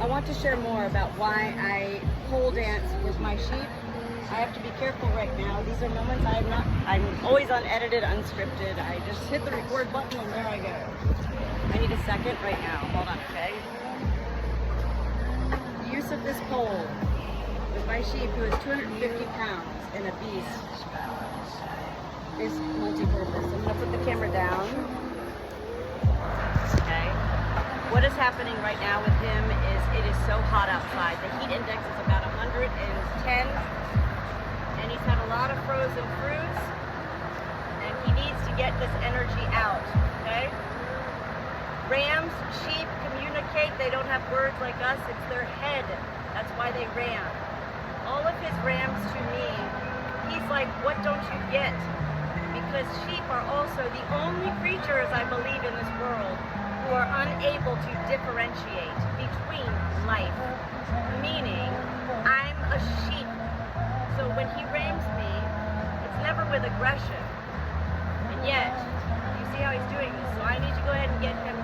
I want to share more about why I pole dance with my sheep. I have to be careful right now. These are moments I'm always unedited, unscripted. I just hit the record button and there I go. I need a second right now. Hold on, okay? The use of this pole with my sheep, who is 250 pounds and a beast, is multi-purpose. I'm gonna put the camera down. Okay. What is happening right now with him is it is so hot outside. The heat index is about 110, and he's had a lot of frozen fruits, and he needs to get this energy out, okay? Rams, sheep communicate. They don't have words like us. It's their head. That's why they ram. All of his rams to me, he's like, what don't you get? Because sheep are also the only creatures, I believe, in this world who are unable to differentiate between life. Meaning, I'm a sheep. So when he rams me, it's never with aggression. And yet, you see how he's doing this. So I need to go ahead and get him.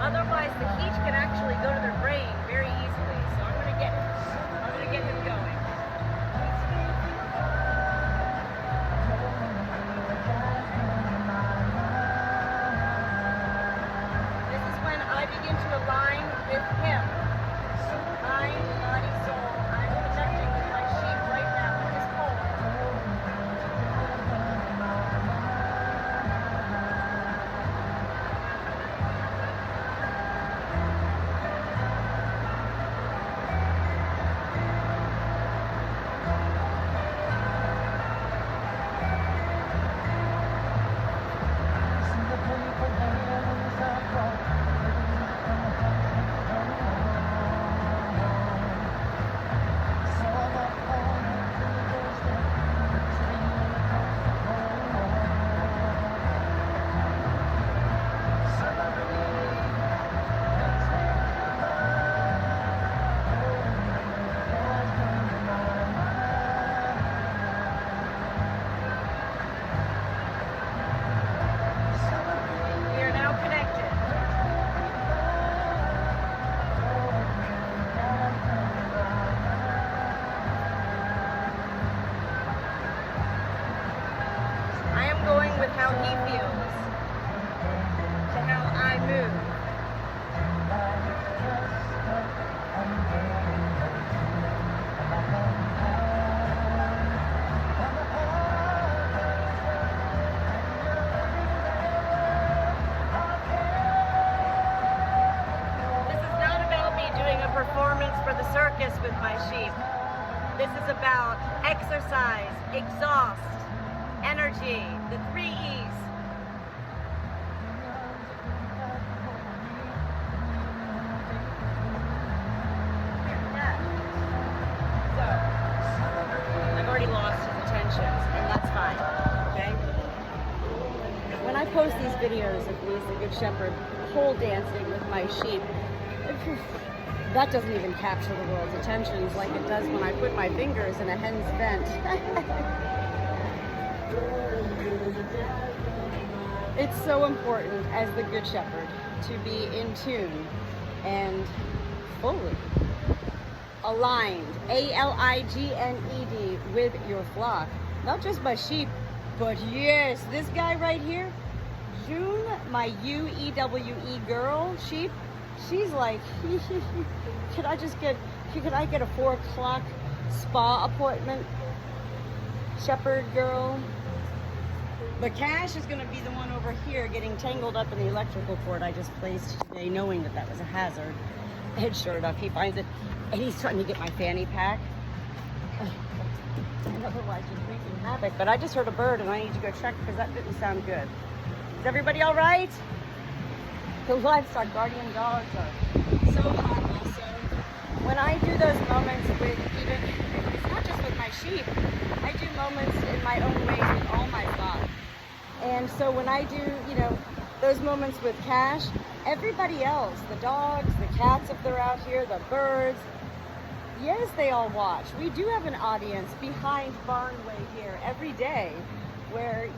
Otherwise, the heat can actually go to their brain very easily. So I'm gonna get him going. This is when I begin to align with him. Mind, body, soul. I'm connecting with my sheep right now with this pole. With how he feels, to how I move. This is not about me doing a performance for the circus with my sheep. This is about exercise, exhaust, energy, the 3 E's. So, I've already lost his attentions, and that's fine, okay? When I post these videos of me as the Good Shepherd pole dancing with my sheep, that doesn't even capture the world's attentions like it does when I put my fingers in a hen's vent. It's so important as the Good Shepherd to be in tune and fully aligned, ALIGNED, with your flock. Not just my sheep, but yes, this guy right here, June, my UEWE girl sheep, she's like, could I get a 4 o'clock spa appointment? Shepherd girl. But Cash is going to be the one over here getting tangled up in the electrical cord I just placed today, knowing that was a hazard. And sure enough, he finds it, and he's trying to get my fanny pack. And otherwise, he's wreaking havoc. But I just heard a bird, and I need to go check because that didn't sound good. Is everybody all right? The livestock guardian dogs are so hot also. When I do those moments with it's not just with my sheep, I do moments in my own ways with all my flock. And so when I do, those moments with Cash, everybody else, the dogs, the cats if they're out here, the birds, yes, they all watch. We do have an audience behind Barnway here every day where,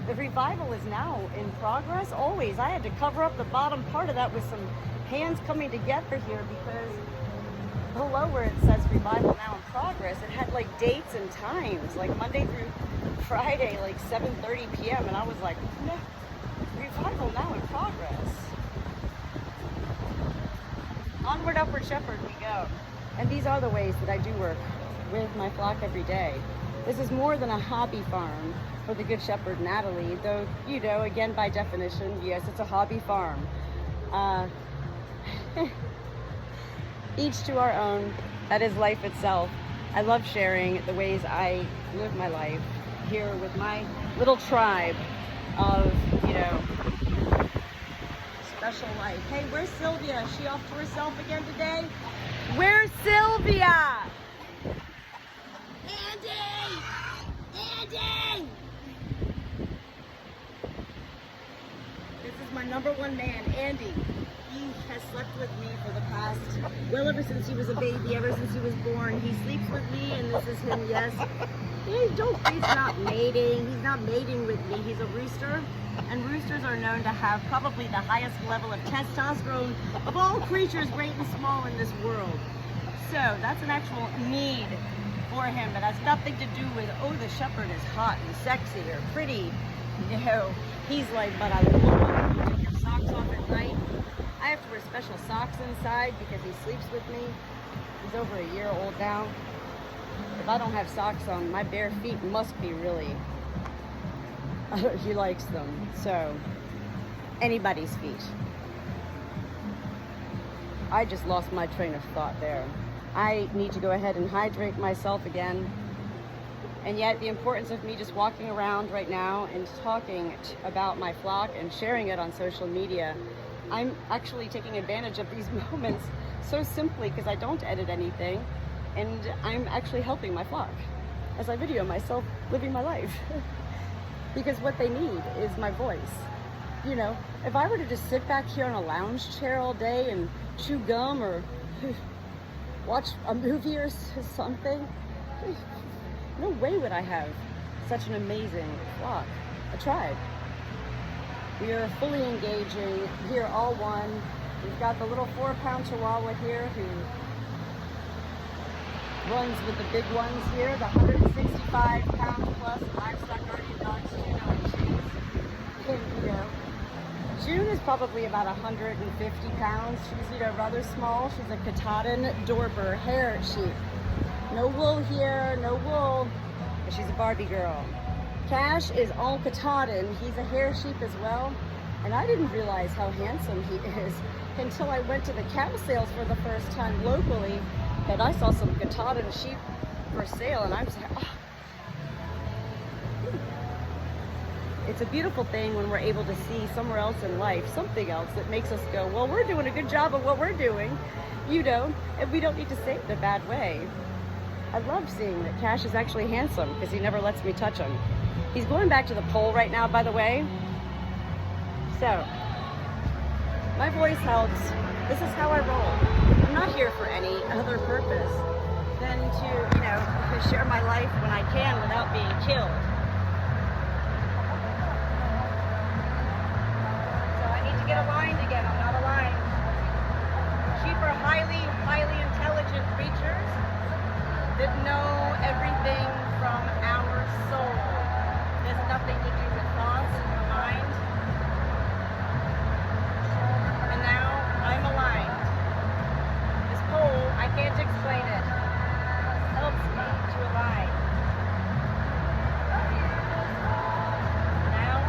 The revival is now in progress, always. I had to cover up the bottom part of that with some hands coming together here because below where it says revival now in progress, it had like dates and times, like Monday through Friday, like 7:30 p.m. And I was like, no, revival now in progress. Onward, upward, shepherd, we go. And these are the ways that I do work with my flock every day. This is more than a hobby farm for the Good Shepherd Natalie, though, you know, again, by definition, yes, it's a hobby farm. Each to our own. That is life itself. I love sharing the ways I live my life here with my little tribe of, you know, special life. Hey, where's Sylvia? Is she off to herself again today? Where's Sylvia? Andy! Andy! This is my number one man, Andy. He has slept with me for the past, well, ever since he was a baby, ever since he was born. He sleeps with me, and this is him, yes. He's not mating. He's not mating with me. He's a rooster, and roosters are known to have probably the highest level of testosterone of all creatures, great and small, in this world. So that's an actual need for him, but has nothing to do with, oh, the shepherd is hot and sexy or pretty. No, he's like, but I love you. Take your socks off at night. I have to wear special socks inside because he sleeps with me. He's over a year old now. If I don't have socks on, my bare feet must be really, he likes them. So, anybody's feet. I just lost my train of thought there. I need to go ahead and hydrate myself again. And yet the importance of me just walking around right now and talking about my flock and sharing it on social media, I'm actually taking advantage of these moments so simply because I don't edit anything, and I'm actually helping my flock as I video myself living my life. Because what they need is my voice. You know, if I were to just sit back here on a lounge chair all day and chew gum or watch a movie or something, no way would I have such an amazing flock, a tribe. We are fully engaging. We are all one. We've got the little 4-pound Chihuahua here who runs with the big ones here, the 165-pound plus livestock guardian dogs, Juno and Cheese. And, you know, June is probably about 150 pounds. She's, you know, rather small. She's a Katahdin Dorper hair sheep. No wool here, no wool. But she's a Barbie girl. Cash is all Katahdin. He's a hair sheep as well. And I didn't realize how handsome he is until I went to the cow sales for the first time locally. And I saw some Katahdin sheep for sale, and I'm just like, oh. It's a beautiful thing when we're able to see somewhere else in life, something else that makes us go, well, we're doing a good job of what we're doing, you know, and we don't need to say it in a bad way. I love seeing that Cash is actually handsome because he never lets me touch him. He's going back to the pole right now, by the way. So, my voice helps. This is how I roll. I'm not here for any other purpose than to, you know, share my life when I can without being killed. So I need to get aligned again. I'm not aligned. Sheep are highly, highly intelligent creatures that know everything from our soul. It has nothing to do with thoughts or mind. And now I'm aligned. This pole, I can't explain it, helps me to align. Now,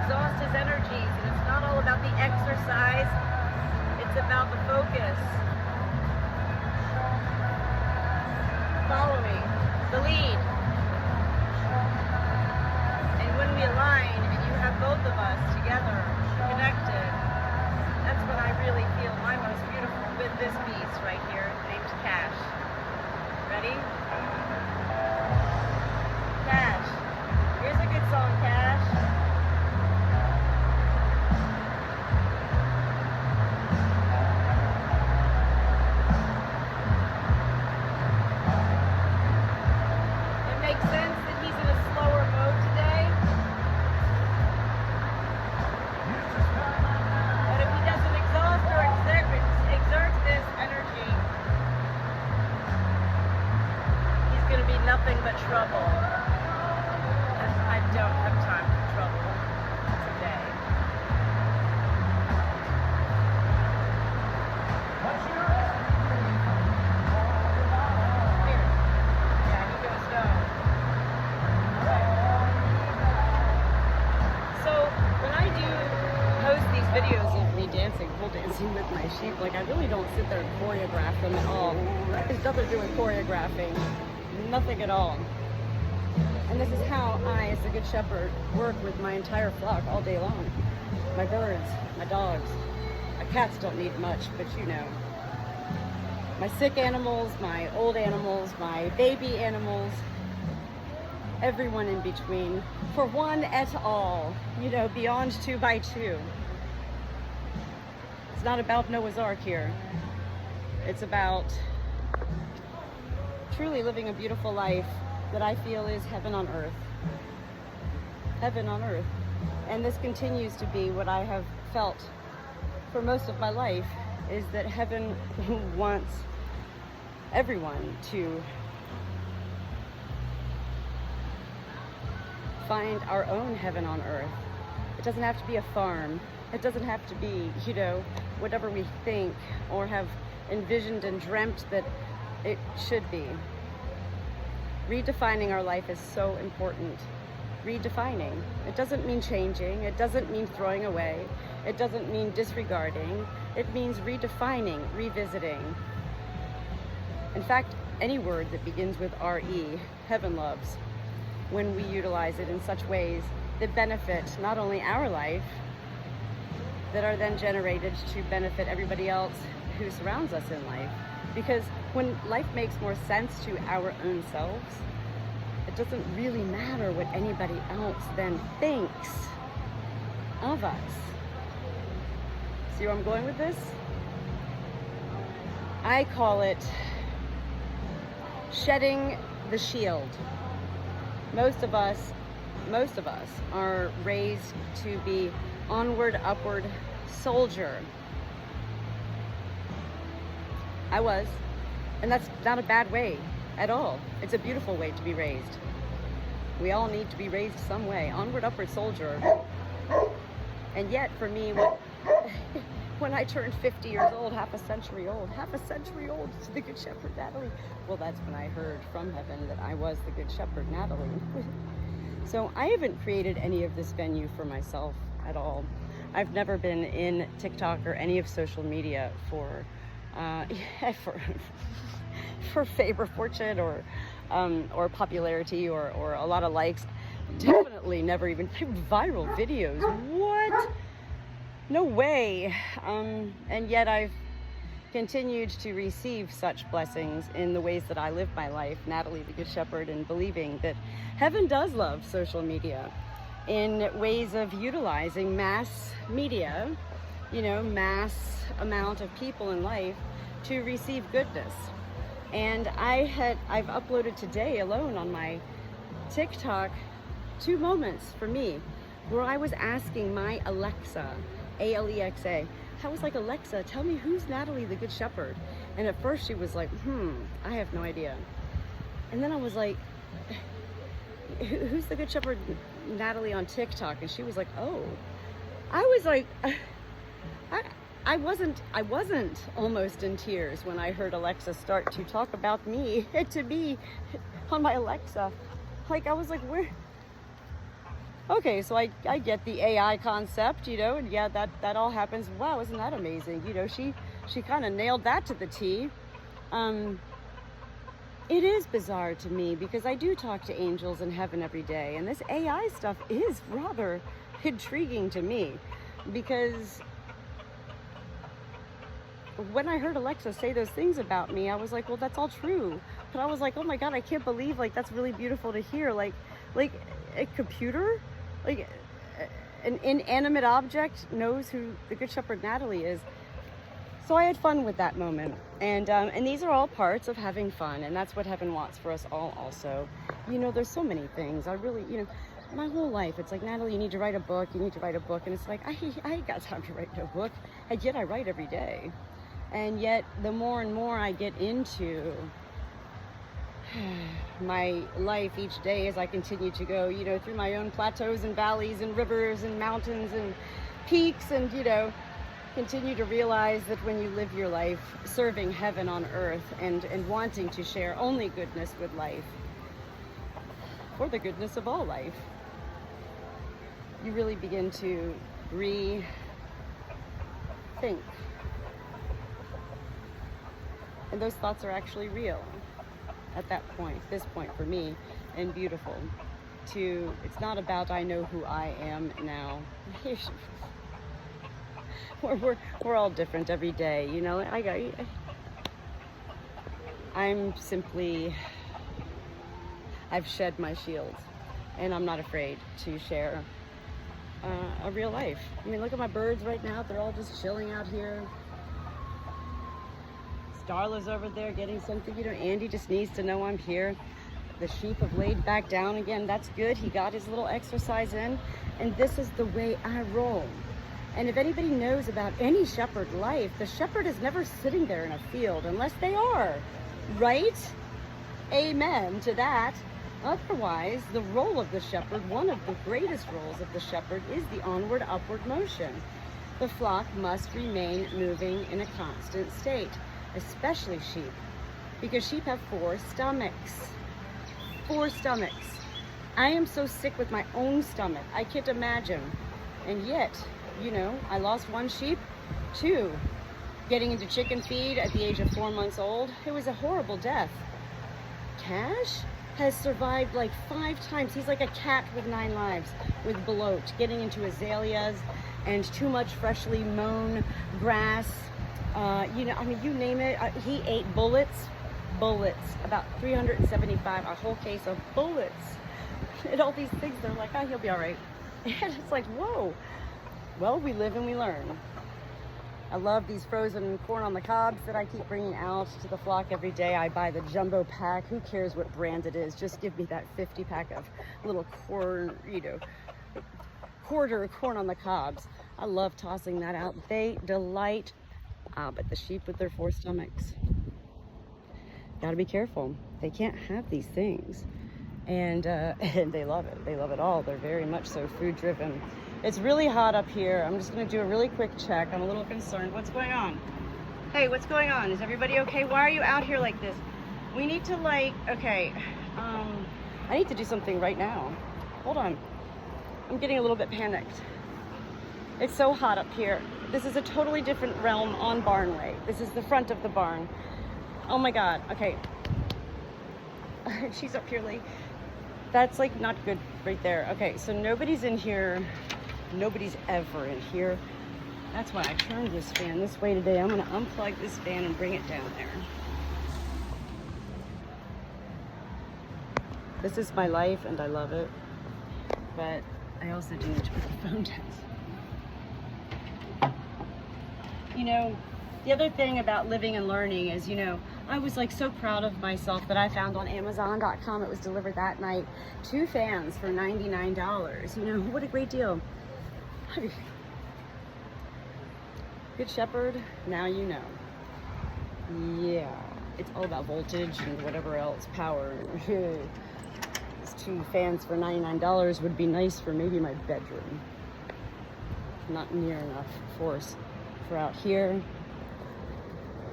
exhaust his energies. And it's not all about the exercise, it's about the focus. Follow me, the lead. And when we align and you have both of us together, connected, that's when I really feel my most beautiful with this piece right here named Cash. Ready? Cash. Here's a good song, Cash. It makes sense that he's in a slower mode today. But if he doesn't exhaust or exert this energy, he's going to be nothing but trouble. And I don't have time for trouble today. Here. Yeah, he goes no. So when I do post these videos of me dancing, pole dancing with my sheep, like I really don't sit there and choreograph them at all. There's nothing doing choreographing. Nothing at all. And this is how I, as a good shepherd, work with my entire flock all day long. My birds, my dogs. My cats don't need much, but you know. My sick animals, my old animals, my baby animals, everyone in between. For one et al, you know, beyond 2 by 2. It's not about Noah's Ark here. It's about truly living a beautiful life that I feel is heaven on earth. Heaven on earth. And this continues to be what I have felt for most of my life, is that heaven wants everyone to find our own heaven on earth. It doesn't have to be a farm. It doesn't have to be, you know, whatever we think or have envisioned and dreamt that it should be. Redefining our life is so important. Redefining. It doesn't mean changing. It doesn't mean throwing away. It doesn't mean disregarding. It means redefining, revisiting. In fact, any word that begins with R-E, heaven loves, when we utilize it in such ways that benefit not only our life, that are then generated to benefit everybody else who surrounds us in life. Because when life makes more sense to our own selves, it doesn't really matter what anybody else then thinks of us. See where I'm going with this? I call it shedding the shield. Most of us are raised to be onward, upward soldier. I was, and that's not a bad way at all. It's a beautiful way to be raised. We all need to be raised some way, onward, upward soldier. And yet, for me, when I turned 50 years old, half a century old to the Good Shepherd Natalie, well, that's when I heard from heaven that I was the Good Shepherd Natalie. So I haven't created any of this venue for myself at all. I've never been in TikTok or any of social media for fame or fortune or popularity or a lot of likes. Definitely never even viral videos. What? No way. And yet I've continued to receive such blessings in the ways that I live my life, Natalie the Good Shepherd, and believing that heaven does love social media in ways of utilizing mass media, you know, mass amount of people in life to receive goodness. And I've uploaded today alone on my TikTok 2 moments for me where I was asking my Alexa, Alexa, I was like, Alexa, tell me who's Natalie the Good Shepherd? And at first she was like, I have no idea. And then I was like, who's the Good Shepherd Natalie on TikTok? And she was like, oh. I was like, I wasn't almost in tears when I heard Alexa start to talk about me to me on my Alexa. Like, I was like, okay, so I get the AI concept, you know, and yeah, that all happens. Wow, isn't that amazing? You know, she kind of nailed that to the T. It is bizarre to me because I do talk to angels in heaven every day, and this AI stuff is rather intriguing to me because when I heard Alexa say those things about me, I was like, well, that's all true. But I was like, oh my God, I can't believe, like, that's really beautiful to hear. Like a computer, like an inanimate object knows who the Good Shepherd Natalie is. So I had fun with that moment, and these are all parts of having fun, and that's what heaven wants for us all. Also, you know, there's so many things. I really, you know, my whole life, it's like, Natalie, you need to write a book. You need to write a book, and it's like I ain't got time to write no book, and yet I write every day, and yet the more and more I get into my life each day as I continue to go, you know, through my own plateaus and valleys and rivers and mountains and peaks, and you know, continue to realize that when you live your life serving heaven on earth and wanting to share only goodness with life, or the goodness of all life, you really begin to rethink. And those thoughts are actually real at that point, this point for me, and beautiful. It's not about I know who I am now. We're all different every day, you know. I've shed my shields, and I'm not afraid to share a real life. I mean, look at my birds right now. They're all just chilling out here. Starla's over there getting something. You know, Andy just needs to know I'm here. The sheep have laid back down again. That's good. He got his little exercise in, and this is the way I roll. And if anybody knows about any shepherd life, the shepherd is never sitting there in a field unless they are, right? Amen to that. Otherwise, the role of the shepherd, one of the greatest roles of the shepherd, is the onward, upward motion. The flock must remain moving in a constant state, especially sheep, because sheep have 4 stomachs. 4 stomachs. I am so sick with my own stomach. I can't imagine. And yet, you know, I lost 1 sheep, 2, getting into chicken feed at the age of 4 months old. It was a horrible death. Cash has survived like 5 times. He's like a cat with 9 lives, with bloat, getting into azaleas and too much freshly mown grass. You know, I mean, you name it. He ate bullets, about 375, a whole case of bullets. And all these things, they're like, oh, he'll be all right. And it's like, whoa. Well, we live and we learn. I love these frozen corn on the cobs that I keep bringing out to the flock every day. I buy the jumbo pack. Who cares what brand it is? Just give me that 50 pack of little corn, you know, quarter corn on the cobs. I love tossing that out. They delight. But the sheep with their 4 stomachs, gotta be careful. They can't have these things. And they love it. They love it all. They're very much so food driven. It's really hot up here. I'm just gonna do a really quick check. I'm a little concerned. What's going on? Hey, what's going on? Is everybody okay? Why are you out here like this? We need to okay, I need to do something right now. Hold on. I'm getting a little bit panicked. It's so hot up here. This is a totally different realm on Barnway. This is the front of the barn. Oh my God, okay. She's up here late. That's like not good right there. Okay, so nobody's in here. Nobody's ever in here. That's why I turned this fan this way today. I'm gonna unplug this fan and bring it down there. This is my life and I love it. But I also do need to put the phone down. You know, the other thing about living and learning is, you know, I was like so proud of myself that I found on Amazon.com, it was delivered that night, 2 fans for $99. You know, what a great deal. Good Shepherd, now you know. Yeah, it's all about voltage and whatever else, power. These 2 fans for $99 would be nice for maybe my bedroom. Not near enough force for out here.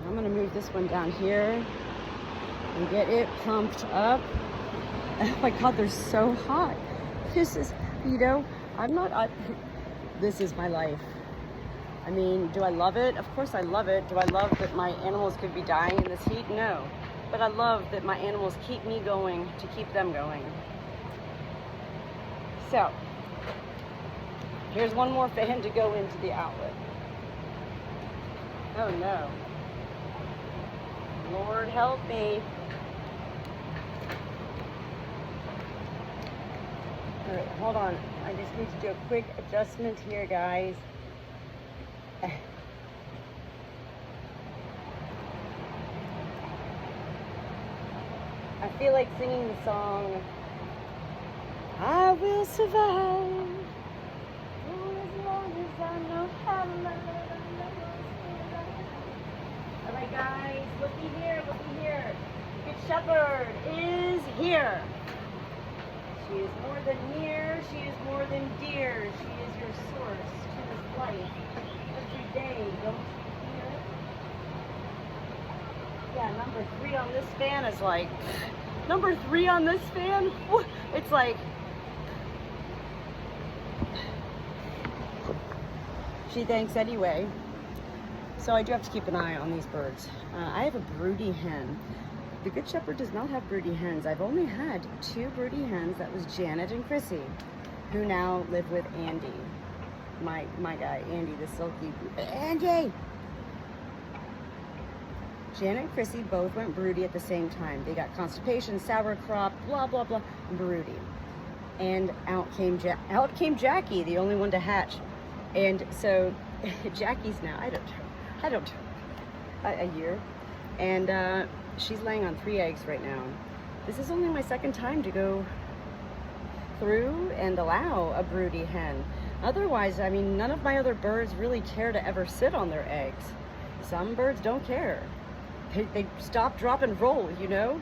I'm gonna move this one down here and get it pumped up. Oh my God, they're so hot. You know, this is my life. I mean, do I love it? Of course I love it. Do I love that my animals could be dying in this heat? No. But I love that my animals keep me going to keep them going. So, here's one more fan to go into the outlet. Oh no. Lord help me. All right, hold on. I just need to do a quick adjustment here, guys. I feel like singing the song, I will survive for as long as I know how to love. All right, guys, looky here, looky here. Good Shepherd is here. She is more than near, she is more than dear. She is your source to this life. Every day, don't you hear it? Yeah, number 3 on this fan is like, number 3 on this fan, it's like, she thanks anyway. So I do have to keep an eye on these birds. I have a broody hen. The Good Shepherd does not have broody hens. I've only had 2 broody hens. That was Janet and Chrissy, who now live with Andy. My guy, Andy, the silky, Andy! Janet and Chrissy both went broody at the same time. They got constipation, sour crop, blah, blah, blah, broody. And out came Jackie, the only one to hatch. And so Jackie's now, I don't know, a year. And she's laying on 3 eggs right now. This is only my second time to go through and allow a broody hen. Otherwise, I mean, none of my other birds really care to ever sit on their eggs. Some birds don't care. They stop, drop, and roll, you know?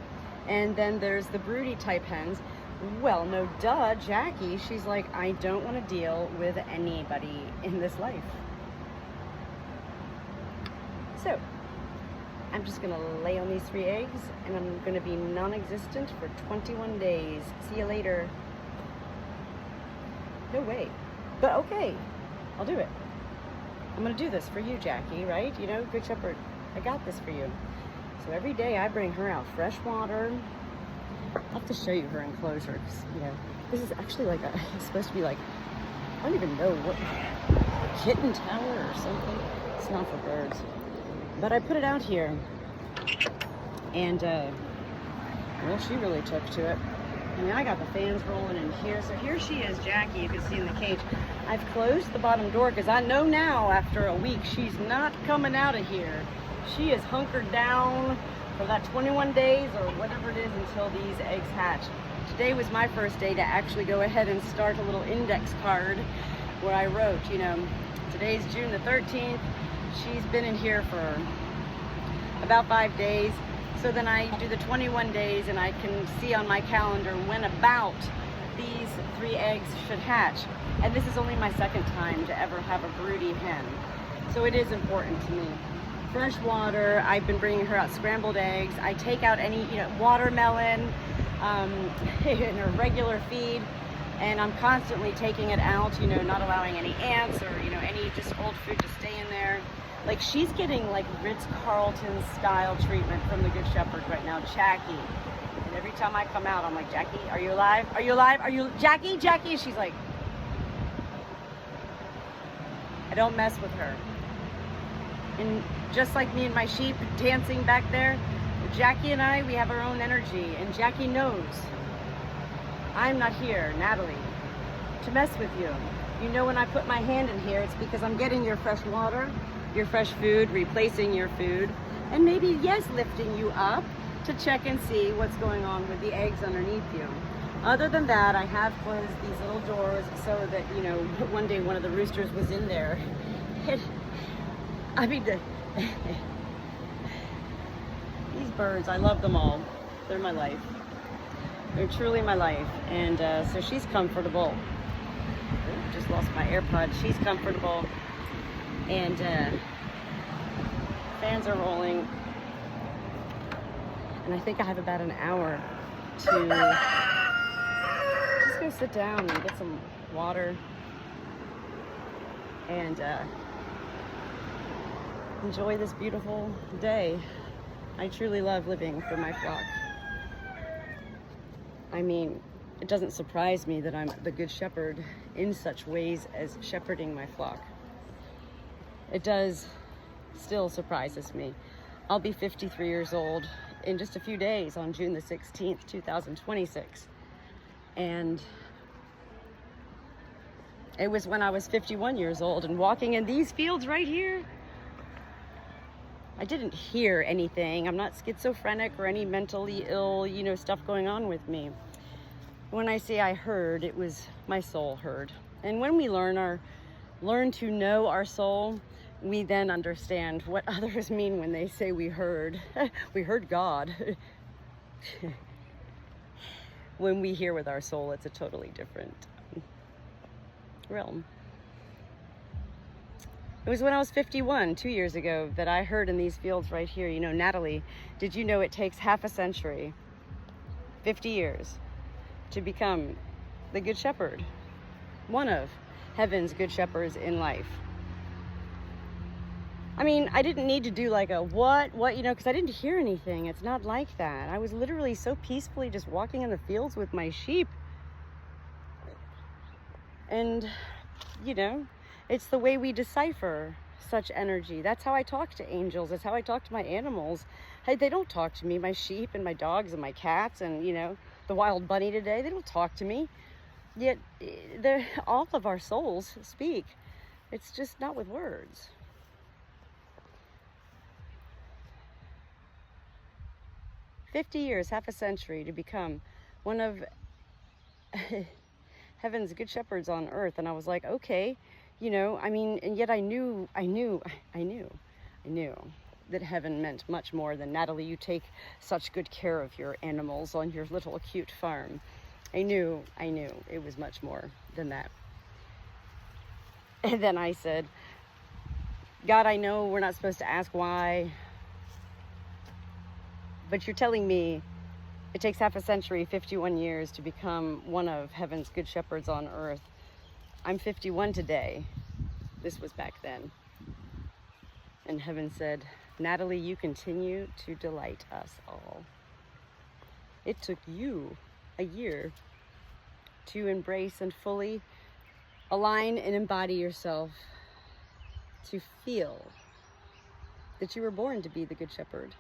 And then there's the broody type hens. Well, no duh, Jackie, she's like, I don't want to deal with anybody in this life. So, I'm just gonna lay on these 3 eggs and I'm gonna be non-existent for 21 days. See you later. No way. But okay, I'll do it. I'm gonna do this for you, Jackie, right? You know, Good Shepherd, I got this for you. So every day I bring her out fresh water. I'll have to show you her enclosure, because, you know, this is actually like it's supposed to be like, I don't even know what, a kitten tower or something. It's not for birds. But I put it out here, and, well, she really took to it. I mean, I got the fans rolling in here. So here she is, Jackie, you can see in the cage. I've closed the bottom door because I know now after a week she's not coming out of here. She is hunkered down for that 21 days or whatever it is until these eggs hatch. Today was my first day to actually go ahead and start a little index card where I wrote, you know, today's June the 13th. She's been in here for about 5 days. So then I do the 21 days and I can see on my calendar when about these 3 eggs should hatch. And this is only my second time to ever have a broody hen. So it is important to me. Fresh water, I've been bringing her out scrambled eggs. I take out any, you know, watermelon in her regular feed. And I'm constantly taking it out, you know, not allowing any ants or, you know, any just old food to stay in there. Like, she's getting like Ritz-Carlton style treatment from the Good Shepherd right now, Jackie. And every time I come out, I'm like, Jackie, are you alive? Are you alive? Are you, Jackie? Jackie? And she's like, I don't mess with her. And just like me and my sheep dancing back there, Jackie and I, we have our own energy. And Jackie knows I'm not here, Natalie, to mess with you. You know, when I put my hand in here, it's because I'm getting your fresh water, your fresh food, replacing your food, and maybe, yes, lifting you up to check and see what's going on with the eggs underneath you. Other than that, I have closed these little doors so that, you know, one day one of the roosters was in there. I mean, these birds, I love them all. They're my life. They're truly my life. And so she's comfortable. Ooh, just lost my AirPod. She's comfortable. And fans are rolling. And I think I have about an hour to just go sit down and get some water, and enjoy this beautiful day. I truly love living for my flock. I mean, it doesn't surprise me that I'm the Good Shepherd in such ways as shepherding my flock. It does still surprises me. I'll be 53 years old in just a few days on June the 16th, 2026. And it was when I was 51 years old and walking in these fields right here. I didn't hear anything. I'm not schizophrenic or any mentally ill, stuff going on with me. When I say I heard, it was my soul heard. And when we learn to know our soul, we then understand what others mean when they say we heard. We heard God. When we hear with our soul, it's a totally different realm. It was when I was 51, 2 years ago, that I heard in these fields right here, Natalie, did you know it takes half a century, 50 years, to become the Good Shepherd? One of heaven's good shepherds in life. I mean, I didn't need to do like a what, because I didn't hear anything. It's not like that. I was literally so peacefully just walking in the fields with my sheep. And, it's the way we decipher such energy. That's how I talk to angels. That's how I talk to my animals. Hey, they don't talk to me. My sheep and my dogs and my cats and, the wild bunny today, they don't talk to me. Yet, all of our souls speak. It's just not with words. $50 years, half a century to become one of heaven's good shepherds on earth. And I was like, okay, and yet I knew that heaven meant much more than, Natalie, you take such good care of your animals on your little cute farm. I knew it was much more than that. And then I said, God, I know we're not supposed to ask why, but you're telling me it takes half a century, 51 years to become one of heaven's good shepherds on earth. I'm 51 today. This was back then. And heaven said, Natalie, you continue to delight us all. It took you a year to embrace and fully align and embody yourself, to feel that you were born to be the Good Shepherd.